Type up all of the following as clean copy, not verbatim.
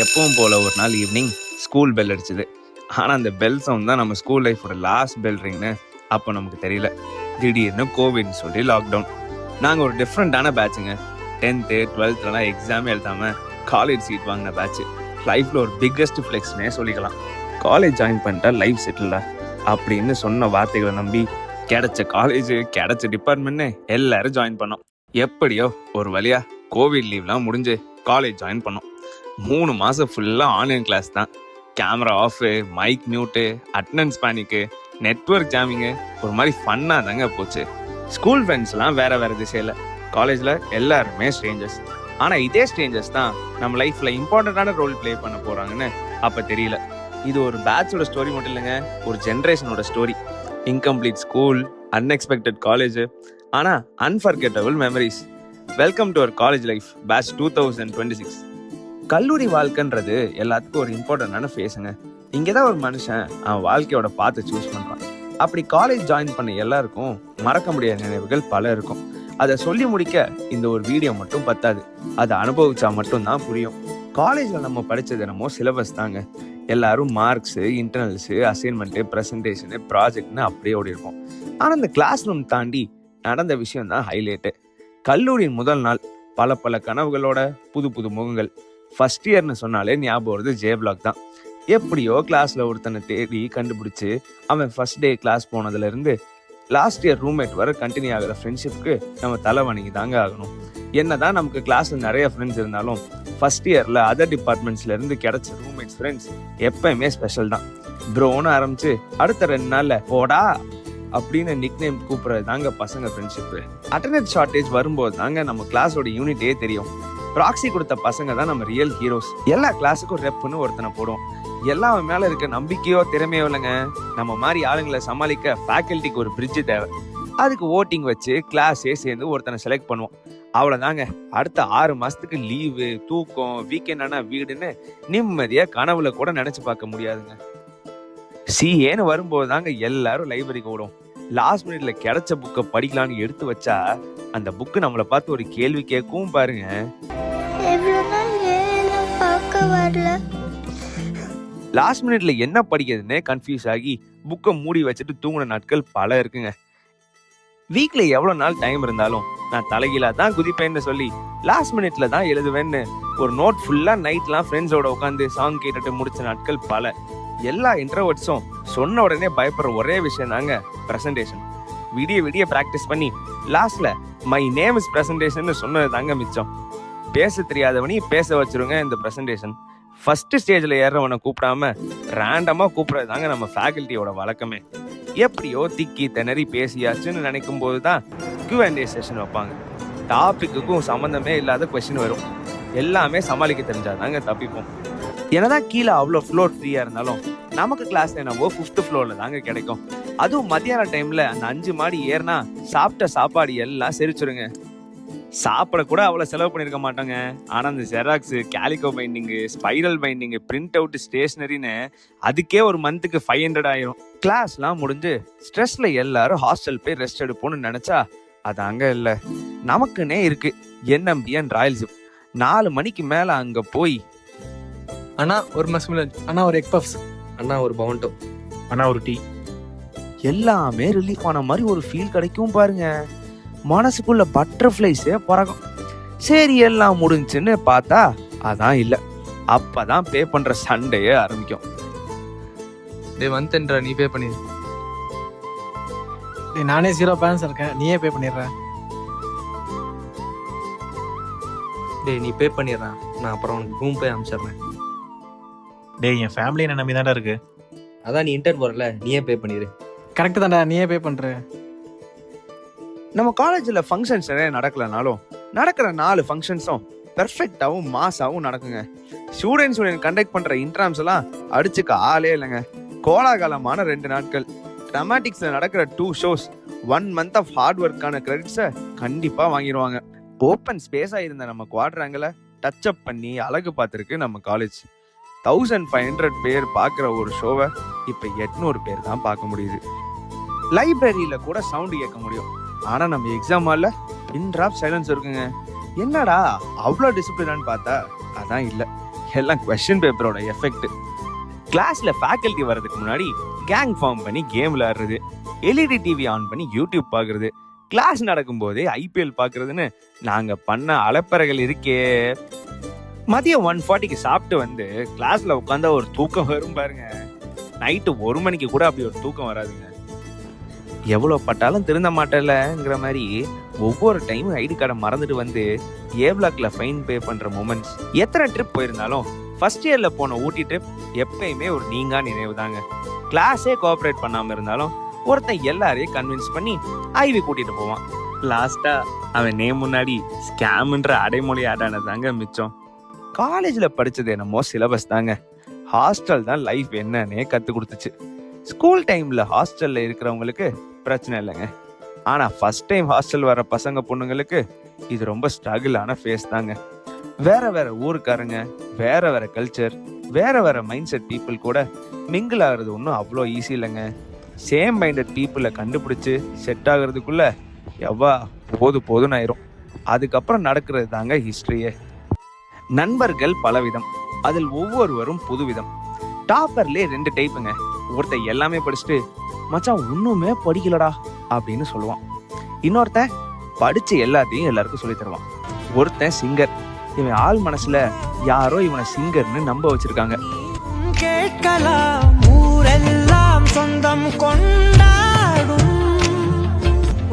எப்பவும் போல ஒரு நாள் ஈவினிங் ஸ்கூல் பெல் அடிச்சுது. ஆனால் அந்த பெல் சவுண்ட் தான் நம்ம ஸ்கூல் லைஃபோட லாஸ்ட் பெல் ரிங்னு அப்போ நமக்கு தெரியல. திடீர்னு கோவிட்னு சொல்லி லாக்டவுன். நாங்கள் ஒரு டிஃப்ரெண்ட்டான பேட்சுங்க. 10th 12thலாம் எக்ஸாமே எழுதாமல் காலேஜ் சீட் வாங்கின பேட்ச். லைஃப்பில் ஒரு பிக்கஸ்ட் ஃப்ளெக்ஸ்னே சொல்லிக்கலாம். காலேஜ் ஜாயின் பண்ணிட்டா லைஃப் செட்டில்டா அப்படின்னு சொன்ன வார்த்தைகளை நம்பி கிடைச்ச காலேஜ் கிடைச்ச டிபார்ட்மெண்ட்னு எல்லாரும் ஜாயின் பண்ணோம். எப்படியோ ஒரு வழியா கோவிட் லீவ்லாம் முடிஞ்சு காலேஜ் ஜாயின் பண்ணோம். 3 மாதம் ஃபுல்லாக ஆன்லைன் கிளாஸ் தான். Camera off, mic mute, attendance panic, network jamming, ஒரு மாதிரி ஃபன்னாக தாங்க போச்சு. ஸ்கூல் ஃப்ரெண்ட்ஸ்லாம் வேற வேற திசையில், காலேஜில் எல்லாருமே ஸ்ட்ரேஞ்சர்ஸ். ஆனால் இதே ஸ்ட்ரேஞ்சர்ஸ் தான் நம்ம லைஃப்பில் இம்பார்ட்டண்ட்டான ரோல் ப்ளே பண்ண போகிறாங்கன்னு அப்போ தெரியல. இது ஒரு பேட்சோட ஸ்டோரி மட்டும் இல்லைங்க, ஒரு ஜென்ரேஷனோட story. Incomplete school, unexpected college, ஆனால் unforgettable memories. Welcome to our college life batch 2026. கல்லூரி வாழ்க்கைன்றது எல்லாத்துக்கும் ஒரு இம்பார்ட்டண்டான ஃபேஸுங்க. இங்கே தான் ஒரு மனுஷன் அவன் வாழ்க்கையோட பார்த்து சூஸ் பண்ணுறான். அப்படி காலேஜ் ஜாயின் பண்ண எல்லாருக்கும் மறக்க முடியாத நினைவுகள் பல இருக்கும். அதை சொல்லி முடிக்க இந்த ஒரு வீடியோ மட்டும் பத்தாது, அதை அனுபவிச்சா மட்டும்தான் புரியும். காலேஜில் நம்ம படித்தது என்னமோ சிலபஸ் தாங்க. எல்லாரும் மார்க்ஸு, இன்டர்னல்ஸு, அசைன்மெண்ட்டு, ப்ரெசன்டேஷனு, ப்ராஜெக்ட்னு அப்படியே ஓடி இருப்போம். ஆனால் இந்த கிளாஸ் ரூம் தாண்டி நடந்த விஷயம் தான் ஹைலைட்டு. கல்லூரியின் முதல் நாள், பல கனவுகளோட புது புது முகங்கள். ஃபர்ஸ்ட் இயர்னு சொன்னாலே ஞாபகம் வருது ஜே பிளாக் தான். எப்படியோ கிளாஸில் ஒருத்தனை தேடி கண்டுபிடிச்சி அவன் ஃபர்ஸ்ட் டே கிளாஸ் போனதுலேருந்து லாஸ்ட் இயர் ரூம்மேட் வர கண்டினியூ ஆகிற ஃப்ரெண்ட்ஷிப்க்கு நம்ம தலை வணங்கி தாங்க ஆகணும். என்னதான் நமக்கு கிளாஸில் நிறைய ஃப்ரெண்ட்ஸ் இருந்தாலும் ஃபர்ஸ்ட் இயரில் அதர் டிபார்ட்மெண்ட்ஸ்லேருந்து கிடைச்ச ரூம்மேட்ஸ் ஃப்ரெண்ட்ஸ் எப்பயுமே ஸ்பெஷல் தான். ப்ரோன்னு ஆரம்பிச்சு அடுத்த 2 நாளில் போடா அப்படின்னு நிக் நேம் கூப்பிட்றது தாங்க பசங்க ஃப்ரெண்ட்ஷிப்பு. அட்டெண்டன்ஸ் ஷார்ட்டேஜ் வரும்போது தாங்க நம்ம கிளாஸோட யூனிட்டே தெரியும். ப்ராக்ஸி கொடுத்த பசங்க தான் நம்ம ரியல் ஹீரோஸ். எல்லா கிளாஸுக்கும் ரெப்புன்னு ஒருத்தனை போடுவோம். எல்லாம் மேலே இருக்க நம்பிக்கையோ திறமையோ இல்லைங்க, நம்ம மாதிரி ஆளுங்களை சமாளிக்க ஃபேக்கல்ட்டிக்கு ஒரு பிரிட்ஜு தேவை. அதுக்கு ஓட்டிங் வச்சு கிளாஸே சேர்ந்து ஒருத்தனை செலக்ட் பண்ணுவோம். அவ்வளோதாங்க. அடுத்த 6 மாதத்துக்கு லீவு, தூக்கம், வீக்கெண்டான வீடுன்னு நிம்மதியாக கனவுல கூட நினச்சி பார்க்க முடியாதுங்க. சிஏன்னு வரும்போது தாங்க எல்லாரும் லைப்ரரிக்கு ஓடும். லாஸ்ட் மினிட்ல கிடைச்ச புக்கை படிக்கலான்னு எடுத்து வச்சா அந்த புக்கு நம்மளை பார்த்து ஒரு கேள்வி கேட்கவும் பாருங்க. லாஸ்ட் மினிட்ல என்ன படிக்கிறதுன்னு கன்ஃபியூஸ் ஆகி புக்கை மூடி வச்சுட்டு தூங்கின நாட்கள் பல இருக்குங்க. வீக்ல எவ்வளவு நாள் டைம் இருந்தாலும் நான் தலைகீழா தான் குதிப்பேன்னு சொல்லி லாஸ்ட் மினிட்ல தான் எழுதுவேன்னு ஒரு நோட் ஃபுல்லா நைட்லாம் ஃப்ரெண்ட்ஸோட உட்காந்து சாங் கேட்டுட்டு முடிச்ச நாட்கள் பல. எல்லா இன்ட்ரோவர்ட்ஸும் சொன்ன உடனே பயப்படுற ஒரே விஷயம் தாங்க ப்ரெசன்டேஷன். விடிய ப்ராக்டிஸ் பண்ணி லாஸ்ட்ல மை நேம் இஸ் ப்ரெசன்டேஷன் சொன்னது தாங்க மிச்சம். பேச தெரியாதவனி பேச வச்சிருங்க இந்த ப்ரெசன்டேஷன். ஃபர்ஸ்ட் ஸ்டேஜில் ஏறவனை கூப்பிடாம ரேண்டமாக கூப்பிட்றது தாங்க நம்ம ஃபேக்கல்ட்டியோட வழக்கமே. எப்படியோ திக்கி திணறி பேசியாச்சுன்னு நினைக்கும் போது தான் Q&A செஷன் வைப்பாங்க. டாபிக்குக்கும் சம்மந்தமே இல்லாத கொஸ்டின் வரும். எல்லாமே சமாளிக்க தெரிஞ்சாதாங்க தப்பிப்போம். என்னதான் கீழே அவ்வளோ ஃப்ளோர் ஃப்ரீயாக இருந்தாலும் நமக்கு கிளாஸ் என்னவோ 5th ஃப்ளோரில் தாங்க கிடைக்கும். அதுவும் மத்தியான டைமில் அந்த 5 மாடி ஏறினா சாப்பிட்ட சாப்பாடு எல்லாம் செரிச்சிருங்க. சாப்பிட கூட அவ்வளோ செலவு பண்ணியிருக்க மாட்டாங்க. ஆனால் அந்த xerox, calico binding, spiral binding, print out, ஸ்டேஷ்னரின்னு அதுக்கே ஒரு மந்த்துக்கு 500 ஆயிரும். கிளாஸ்லாம் முடிஞ்சு ஸ்ட்ரெஸ்ல எல்லாரும் ஹாஸ்டல் போய் ரெஸ்ட் எடுப்போம்னு நினச்சா அது அங்கே இல்லை, நமக்குன்னே இருக்கு NMBN ராயல்ஷிப். 4 மணிக்கு மேலே அங்கே போய் அண்ணா ஒரு மஸ்மிலன், அண்ணா ஒரு எக் பஃப்ஸ், அண்ணா ஒரு பவுண்டோ, அண்ணா ஒரு டீ. எல்லாமே ரிலீஃப் ஆன மாதிரி ஒரு ஃபீல் கிடைக்கும் பாருங்க. மனசுக்குள்ள பட்டர்ஃப்ளைஸே பறக்கும். சரி எல்லாம் முடிஞ்சுன்னு பார்த்தா அதான் இல்லை. அப்பதான் பே பண்ற சண்டையே ஆரம்பிக்கும். டே வந்துன்றா, நீ பே பண்ணிடு. நானே 0 பேலன்ஸ் இருக்கேன், நீயே பே பண்ணிடுறேன். டே நீ பே பண்ணிடுறான், நான் அப்புறம் உனக்கு ரூம் போய் அனுப்பிச்சிடுறேன். டேய் என் ஃபேமிலி என்ன நம்பி தான்டா இருக்கு. அதான் நீ இன்டர்ன் போறல, நீயே பே பண்ணிடு. கரெக்டு தான்டா, நீயே பே பண்ற. நம்ம காலேஜில் ஃபங்க்ஷன்ஸ் நிறைய நடக்கலனாலும் நடக்கிற 4 ஃபங்க்ஷன்ஸும் பெர்ஃபெக்டாகவும் மாஸாகவும் நடக்குங்க. ஸ்டூடெண்ட்ஸ் கண்டக்ட் பண்ணுற இன்ட்ராம்ஸ் எல்லாம் அடிச்சுக்க ஆளே இல்லைங்க. கோலாகலமான 2 நாட்கள். ட்ராமாட்டிக்ஸில் நடக்கிற 2 ஷோஸ் 1 மந்த் ஆஃப் ஹார்ட் ஒர்க்கான கிரெடிட்ஸை கண்டிப்பாக வாங்கிடுவாங்க. ஓப்பன் ஸ்பேஸாக இருந்த நம்ம குவாட்ராங்கில் டச் அப் பண்ணி அழகு பார்த்துருக்கு நம்ம காலேஜ். 1500 பேர் பார்க்குற ஒரு ஷோவை இப்போ 800 பேர் தான் பார்க்க முடியுது. லைப்ரரியில் கூட சவுண்டு கேட்க முடியும். ஆனால் நம்ம எக்ஸாம் ஹாலில் பின் ட்ராப் சைலன்ஸ் இருக்குங்க. என்னடா அவ்வளோ டிசிப்ளினான்னு பார்த்தா அதான் இல்லை. எல்லாம் கொஸ்டின் பேப்பரோட எஃபெக்ட். கிளாஸ்ல ஃபேக்கல்ட்டி வர்றதுக்கு முன்னாடி கேங் ஃபார்ம் பண்ணி கேம் விளையாடுறது, எல்இடி டிவி ஆன் பண்ணி யூடியூப் பார்க்கறது, கிளாஸ் நடக்கும்போதே ஐபிஎல் பார்க்கறதுன்னு நாங்க பண்ண அலப்பறைகள் இருக்கே. மதியம் 1:40க்கு சாப்பிட்டு வந்து கிளாஸ்ல உட்காந்தா ஒரு தூக்கம் வரும் பாருங்க. நைட்டு 1 மணிக்கு கூட அப்படி ஒரு தூக்கம் வராதுங்க. எவ்வளோ பட்டாலும் திருந்த மாட்டேலங்கிற மாதிரி ஒவ்வொரு டைமும் ஐடி கார்டை மறந்துட்டு வந்து ஏ பிளாக்ல ஃபைன் பே பண்ற மூமெண்ட்ஸ். எத்தனை ட்ரிப் போயிருந்தாலும் ஃபர்ஸ்ட் இயர்ல போன ஊட்டி ட்ரிப் எப்பயுமே ஒரு நீங்கா நினைவு தாங்க. கிளாஸே கோஆப்ரேட் பண்ணாம இருந்தாலும் ஒருத்தன் எல்லாரையும் கன்வின்ஸ் பண்ணி ஐவி கூட்டிட்டு போவான். லாஸ்டா அவன் நேம் முன்னாடி ஸ்கேம்ன்ற அடைமொழி ஆடானதாங்க மிச்சம். காலேஜ்ல படிச்சது என்னமோ சிலபஸ் தாங்க. ஹாஸ்டல் தான் லைஃப் என்னன்னே கத்து கொடுத்துச்சு. ஸ்கூல் டைம்ல ஹாஸ்டல்ல இருக்கிறவங்களுக்கு பிரச்சனை இல்லைங்க. ஆனா ஃபர்ஸ்ட் டைம் ஹாஸ்டல் வர பசங்க பொண்ணுங்களுக்கு இது ரொம்ப ஸ்ட்ரகிளான ஃபேஸ் தாங்க. வேற வேற ஊருக்காரங்க, வேற வேற கல்ச்சர், வேற வேற மைண்ட் செட் பீப்புள் கூட மிங்கிள் ஆகுறது ஒன்றும் அவ்வளோ ஈஸி இல்லைங்க. சேம் மைண்டட் பீப்புளை கண்டுபிடிச்சு செட் ஆகுறதுக்குள்ள எவ்வா போதும்னு ஆயிரும். அதுக்கப்புறம் நடக்கிறது தாங்க ஹிஸ்டரியே. நண்பர்கள் பலவிதம், அதில் ஒவ்வொருவரும் புதுவிதம். டாப்பர்லேயே 2 டைப்புங்க. ஒருத்தன் எல்லாமே படிச்சுட்டு மச்சான் ஒண்ணுமே படிக்கலடா அப்படின்னு சொல்லுவான். இன்னொருத்தன் படிச்சு எல்லாத்தையும் எல்லாருக்கும் சொல்லி தருவான். ஒருத்தன் சிங்கர். இவன் ஆள் மனசுல யாரோ இவனை சிங்கர்னு நம்ப வச்சிருக்காங்க. கேட்கலாம் ஊரெல்லாம் சொந்தம் கொண்டாடும்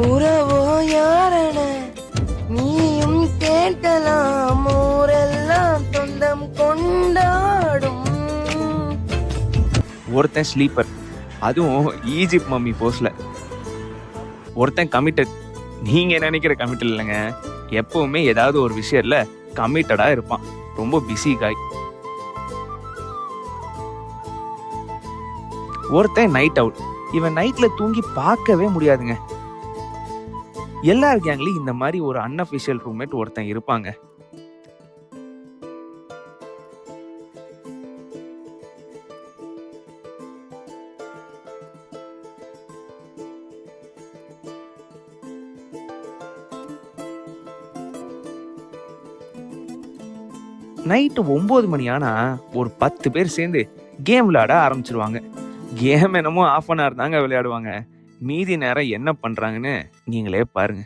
உறவோ யாரென நீயும் கேட்கலாம் ஊரெல்லாம் சொந்தம் கொண்டாடும். ஒருத்தன் ஸ்லீப்பர், அதுவும் ஈஜிப்ட் மம்மி போஸ்ட்ல. ஒருத்தன் கமிட்டட். நீங்க நினைக்கிற கமிட்டட் இல்லைங்க, எப்பவுமே ஏதாவது ஒரு விஷயத்துல கமிட்டடா இருப்பான். ரொம்ப பிஸி காய். ஒருத்தன் நைட் அவுட். இவன் நைட்ல தூங்கி பார்க்கவே முடியாதுங்க. எல்லார் கேங்லயும் இந்த மாதிரி ஒரு அன்அஃபிஷியல் ரூம்மேட் ஒருத்தன் இருப்பாங்க. நைட்டு 9 மணி ஆனா ஒரு 10 பேர் சேர்ந்து கேம் விளையாட ஆரம்பிச்சிருவாங்க. கேம் என்னமோ ½ அன் ஹவர் தாங்க விளையாடுவாங்க. மீதி நேரம் என்ன பண்றாங்கன்னு நீங்களே பாருங்க.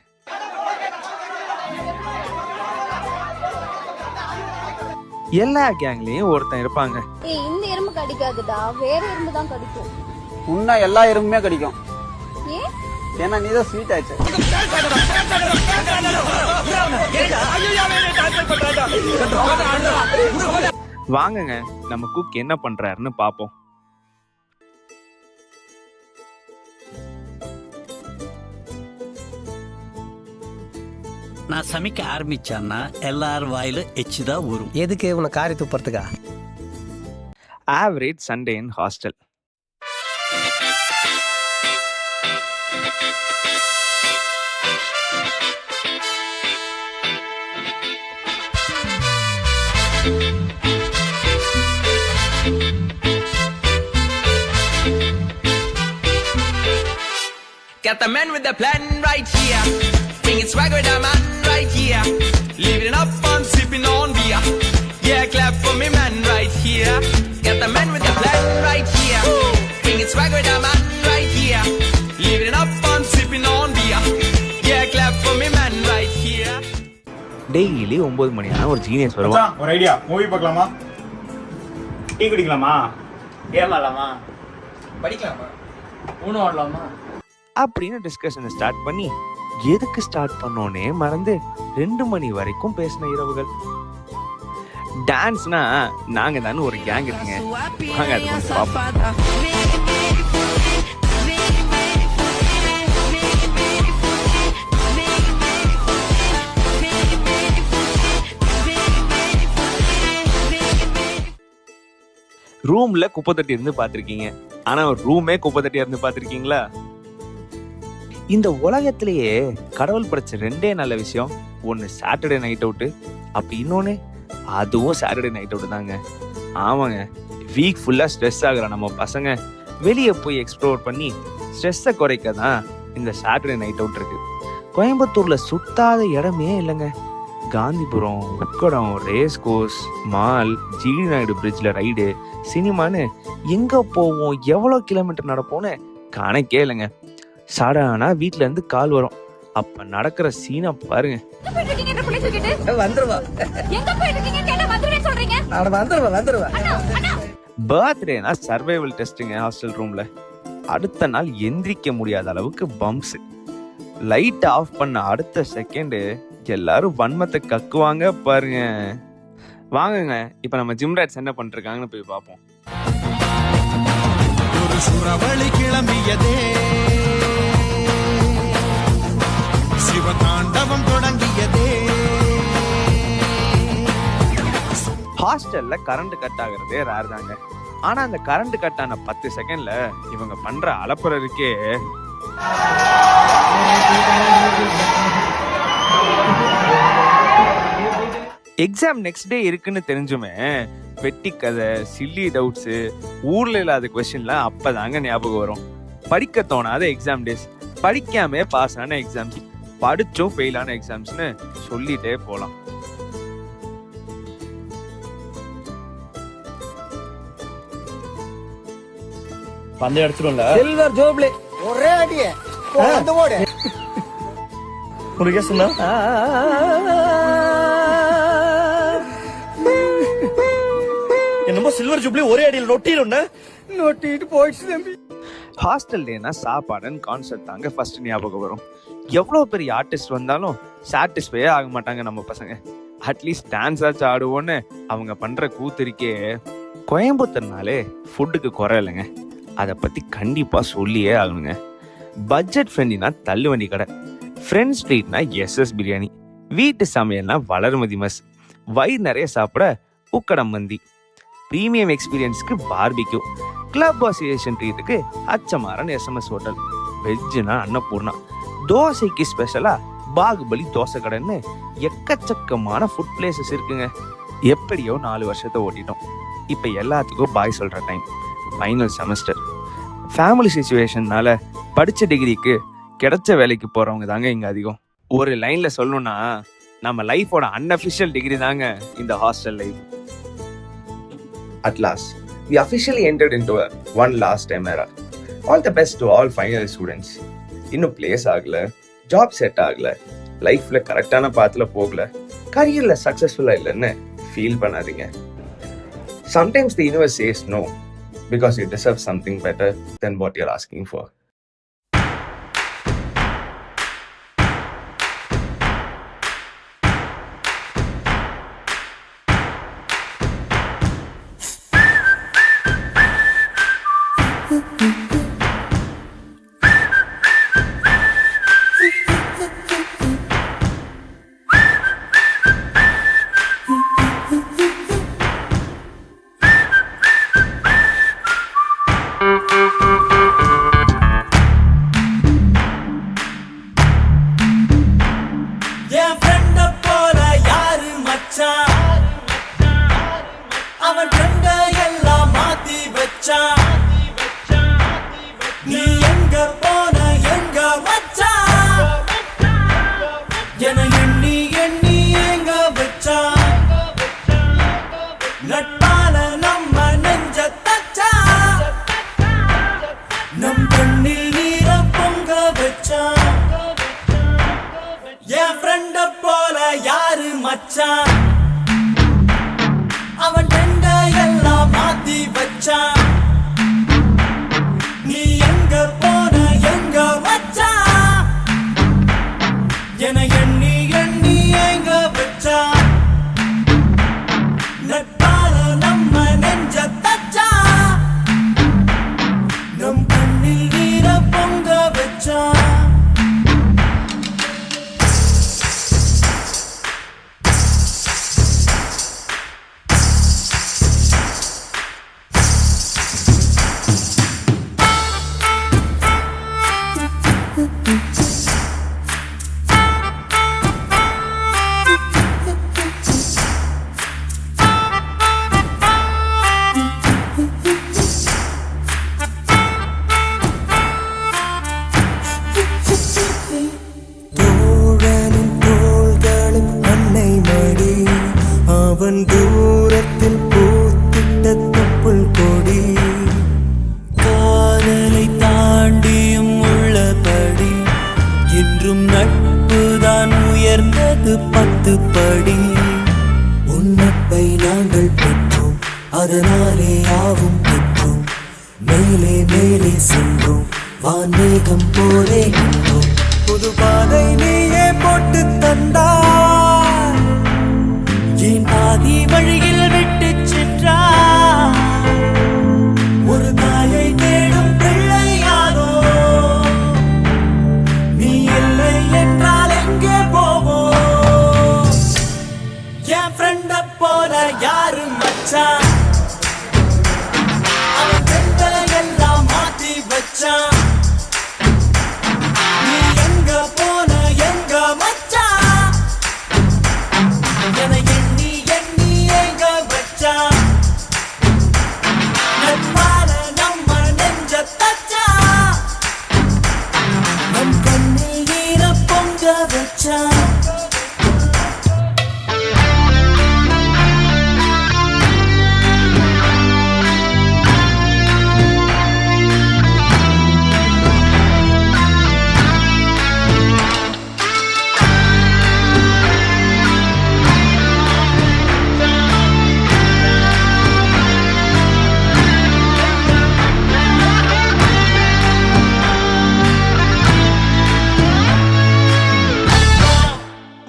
எல்லா கேங்லயும் ஒருத்தன் இருப்பாங்க. இந்த எறும்பு கடிக்காதுடா, வேற எறும்பு தான் கடிக்கும். உன்ன எல்லா எறும்புமே கடிக்கும். ஏன்? ஏன்னா நீதான் ஸ்வீட் ஆச்சு. வாங்குங்க நம்ம குக் என்ன பண்றாருன்னு பாப்போம். நான் சமைக்க ஆரம்பிச்சான்னா எல்லாரும் வாயில எச்சுதான் வரும். எதுக்கு உன காரி துப்புறதுக்கா? Average Sunday in hostel. Got the man with the plan right here. Bringing swag with the man right here. Living up on sipping on beer. Yeah, clap for me man right here. Got the man with the plan right here. Bringing swag with the man right here. Living up on sipping on beer. Yeah, clap for me man right here. Daily 9 மணி ஆனா ஒரு genius வருவான். ஒரு idea, movie பார்க்கலாமா? Tea குடிக்கலாமா? Game ஆடலாமா? படிக்கலாமா? ஊனோ ஆடலாமா? அப்படின்னு டிஸ்கஷனை start பண்ணி எதுக்கு start பண்ணோன்னே மறந்து 2 மணி வரைக்கும் பேசின இரவுகள். டான்ஸ்னா நாங்க தானே ஒரு கேங் இருக்குங்க. வாங்க அது கொஞ்சம் பார்ப்போம். ரூம்ல குப்பை தட்டி இருந்து பார்த்திருக்கீங்க, ஆனா ஒரு ரூமே குப்பை தட்டியா இருந்து பார்த்திருக்கீங்களா? இந்த உலகத்திலேயே கடவுள் படைச்ச 2 நல்ல விஷயம், ஒன்னு சாட்டர்டே நைட் அவுட்டு, அப்படி இன்னொன்னு அதுவும் சாட்டர்டே நைட் அவுட் தாங்க. ஆமாங்க, வீக் ஃபுல்லா ஸ்ட்ரெஸ் ஆகுற நம்ம பசங்க வெளியே போய் எக்ஸ்ப்ளோர் பண்ணி ஸ்ட்ரெஸ்ஸை குறைக்க தான் இந்த சாட்டர்டே நைட் அவுட் இருக்கு. கோயம்புத்தூர்ல சுத்தாத இடமே இல்லைங்க. Gandhipuram, Ukkadam, race course, mall, GD Naidu பிரிட்ஜில் ரைடு, சினிமான்னு எங்கே போவோம், எவ்வளோ கிலோமீட்டர் நடப்போம்னு கணக்கே இல்லைங்க. சடானா வீட்டில இருந்து கால் வரும். அப்ப நடக்கிற சீனை பாருங்க. பர்த்டேனா சர்வைவல் டெஸ்ட்டுங்க ஹாஸ்டல் ரூம்ல. அடுத்த நாள் எந்திரிக்க முடியாத அளவுக்கு பம்ப்ஸ். லைட் ஆஃப் பண்ண அடுத்த செகண்டு எல்லாரும் வன்மத்தை கக்குவாங்க பாருங்க. வாங்குங்க, இப்ப நம்ம ஜிம் ராட்ஸ் என்ன பண்ணிருக்காங்கன்னு போய் பார்ப்போம். ஒரு சுறவழி கிளம்பியதே, சிவதாண்டவம் தொடங்கியதே. ஹாஸ்டல்ல கரண்ட் கட் ஆகுறதே ரேர் தாங்க. ஆனா அந்த கரண்ட் கட் ஆன 10 செகண்ட்ல இவங்க பண்ற அலப்பறை இருக்கே. எக்ஸாம் நெக்ஸ்ட் டே இருக்குன்னு தெரிஞ்சுமே வெட்டி கதை, சில்லி டவுட்ஸ், ஊர்ல இல்லாத கொஸ்டின்லாம் அப்பதாங்க ஞாபகம் வரும். படிக்க தோணாத எக்ஸாம் டேஸ், படிக்காம பாஸ் ஆன எக்ஸாம்ஸ், படிச்சும் ஃபெயில் ஆன எக்ஸாம்ஸ்னு சொல்லிட்டே போலாம். வந்து எடுத்துரும்ல சில்வர் ஜோப்லே ஒரே அடியே வந்து ஓடு. உனக்கே சொன்னா என்னமோ சில்வர் ஜூப்ளி ஒரே அடியில் நொட்டிட்டு போயிடுச்சு தம்பி. ஹாஸ்டல் டேனா சாப்பாடுன்னு கான்செப்ட் தாங்க ஃபர்ஸ்ட் ஞாபகம் வரும். எவ்வளோ பெரிய ஆர்டிஸ்ட் வந்தாலும் சாட்டிஸ்ஃபையே ஆக மாட்டாங்க நம்ம பசங்க. அட்லீஸ்ட் டான்ஸ் ஆச்சு ஆடுவோன்னு அவங்க பண்ற கூத்திருக்கே. கோயம்புத்தூர்னாலே ஃபுட்டுக்கு குறை இல்லைங்க, அதை பத்தி கண்டிப்பா சொல்லியே ஆகணுங்க. பட்ஜெட் ஃப்ரெண்ட்லினா தள்ளுவண்டி கடை, ஃப்ரெண்ட்ஸ் ஸ்ட்ரீட்னா எஸ்எஸ் பிரியாணி, வீட்டு சமையல்னா வளர்மதி மெஸ், வயிறு நிறைய சாப்பிட உக்கடம் மந்தி, பிரீமியம் எக்ஸ்பீரியன்ஸ்க்கு பார்பிக்யூ, கிளப் அசோசியேஷன் ட்ரீட்டுக்கு அச்சமாரன் எஸ்எம்எஸ் ஹோட்டல், வெஜ்ஜுனா அன்னபூர்ணா, தோசைக்கு ஸ்பெஷலா பாகுபலி தோசை கடைன்னு எக்கச்சக்கமான ஃபுட் பிளேசஸ் இருக்குங்க. எப்படியோ 4 வருஷத்தை ஓட்டிட்டோம். இப்போ எல்லாத்துக்கும் பாய் சொல்ற டைம். Final semester. ஃபேமிலி சிச்சுவேஷன்னால படித்த டிகிரிக்கு கிடைச்ச வேலைக்கு போகிறவங்க தாங்க இங்கே அதிகம். ஒரு லைனில் சொல்லணும்னா நம்ம லைஃபோட அன்அஃபிஷியல் டிகிரி தாங்க இந்த hostel life. At last, we officially entered into a one last time era. All the best to all final students. இன்னும் பிளேஸ் ஆகல, ஜாப் செட் ஆகல, லைஃப்ல கரெக்டான பாத்துல போகல, கரியர்ல சக்சஸ்ஃபுல்லா இல்லைன்னு ஃபீல் பண்ணாதீங்க. Sometimes the universe says no because you deserve something better than what you're asking for. அவன் எங்க எல்லாம் மாத்தி வச்சான். நீ எங்க போன எங்க வச்சான், என எண்ணி எண்ணி எங்க வச்சான். நட்பால நம்ம நெஞ்ச தச்சான், நம் கண்ணில் நீர பொங்க வச்சான். அடி. உன்னப்பை நாங்கள் பெற்றோம், அதனாலே யாவும் பெற்றோம். மேலே மேலே சென்றோம், வான்மேகம் போலே நின்றோம். புது பாதை நீயே போட்டு தந்தாய், ஏன் பாதி வழியில் விட்டு சென்றாய்? ஒரு தாயை தேடும் பிள்ளையாரோ நீ இல்லை என்றால் எங்கே போவோம்? என் ஃப்ரெண்ட போல யாரு மச்சான்? அவன் ஃப்ரெண்ட எல்லாம் மாத்தி வச்சான். நீ எங்க போன எங்க மச்சான்? என எண்ணி எண்ணி எங்க வச்சான்? நட்பால நம்ம நெஞ்ச தச்சான், நம் கண்ணில் ஈர பொங்க வச்சான்.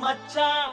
மச்சான்